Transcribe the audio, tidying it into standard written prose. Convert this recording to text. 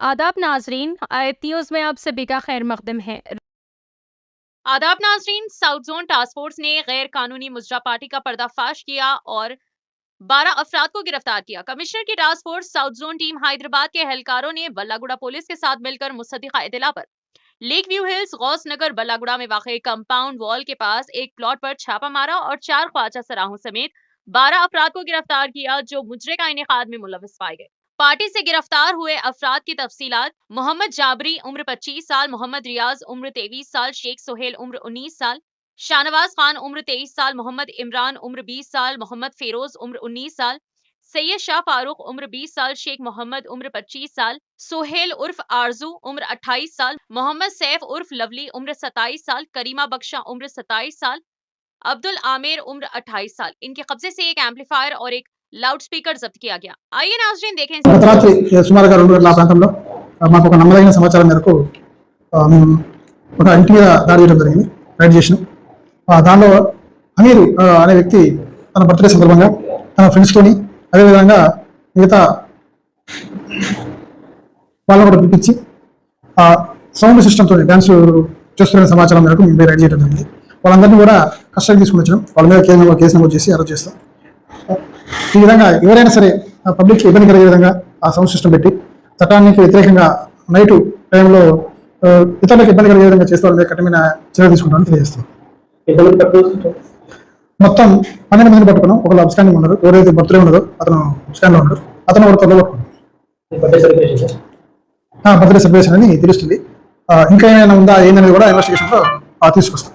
आदाब नाजरीन, आयत न्यूज़ में आप सभी का खैर मकदम है। आदाब नाजरीन, साउथ जोन टास्क फोर्स ने गैर कानूनी मुजरा पार्टी का पर्दाफाश किया और 12 अफराद को गिरफ्तार किया। कमिश्नर की task force south zone team Hyderabad के एहलकारों ने बल्लागुड़ा पुलिस के साथ मिलकर मुसद्दिका इत्तला पर लेक व्यू हिल्स गौस नगर बल्लागुड़ा में वाक़ कंपाउंड वॉल के पास एक प्लॉट पर छापा मारा और 4 ख्वाजा सराहों समेत 12 अफराद को गिरफ्तार किया जो मुजरे का इनेकाद में मुलविस पाए गए। पार्टी से गिरफ्तार हुए अफराद की तफसीलात: मोहम्मद जाबरी उम्र 25 साल, मोहम्मद रियाज उम्र 23 साल, शेख सोहेल उम्र 19 साल, शाहनवाज खान उम्र 23 साल, मोहम्मद इमरान उम्र 20 साल, मोहम्मद फेरोज उम्र 19 साल, सैयद शाह फारूक उम्र 20 साल, शेख मोहम्मद उम्र 25 साल, सोहेल उर्फ आरजू उम्र 28 साल, मोहम्मद सैफ उर्फ लवली उम्र 27 साल, करीमा बख्शा उम्र 27 साल, अब्दुल आमिर उम्र 28 साल। इनके कब्जे से एक एम्पलीफायर और एक लाउड स्पीकर जब्त किया गया। आइए नाज़रीन देखें। గత రాత్రి సుమారుగా 2 గంటల ప్రాంతంలో మాకు ఒక నమ్మదగిన సమాచారం మేరకు మేము ఒక ఇంటి మీద దాడి చేయడం జరిగింది, రైడ్ చేసినాం. దానిలో అమీరు అనే వ్యక్తి తన బర్త్డే సందర్భంగా తన ఫ్రెండ్స్తోని అదేవిధంగా మిగతా వాళ్ళని కూడా పిలిపించి సౌండ్ సిస్టమ్తో డ్యాన్స్ చేస్తున్న సమాచారం మేరకు మేము రైడ్ చేయడం జరిగింది. వాళ్ళందరినీ కూడా కస్టడీ తీసుకుని వచ్చినాం. వాళ్ళ మీద కేసు నమోదు చేసి అరెస్ట్ చేస్తాం. ఈ విధంగా ఎవరైనా సరే పబ్లిక్ ఇబ్బంది కలిగే విధంగా ఆ సౌండ్ సిస్టమ్ పెట్టి చట్టానికి వ్యతిరేకంగా నైట్ టైంలో ఇతరులకు ఇబ్బంది కలిగే విధంగా చేస్తే వాళ్ళ మీద కఠినమైన చర్య తీసుకుంటామని తెలియజేస్తాం. మొత్తం 12 మందిని పట్టుకున్నాం. ఒకళ్ళు అబ్స్కాండింగ్ ఉన్నారు. ఎవరైతే బర్త్డే ఉన్నదో అతను అబ్స్కాండ్ లో ఉన్నాడు. అతను ఒక త్వరలో పట్టుకున్నాం. బర్త్డే సెలబ్రేషన్ అని తెలుస్తుంది. ఇంకా ఏమైనా ఉందా ఏందనేది కూడా ఇన్వెస్టిగేషన్ లో తీసుకొస్తాం.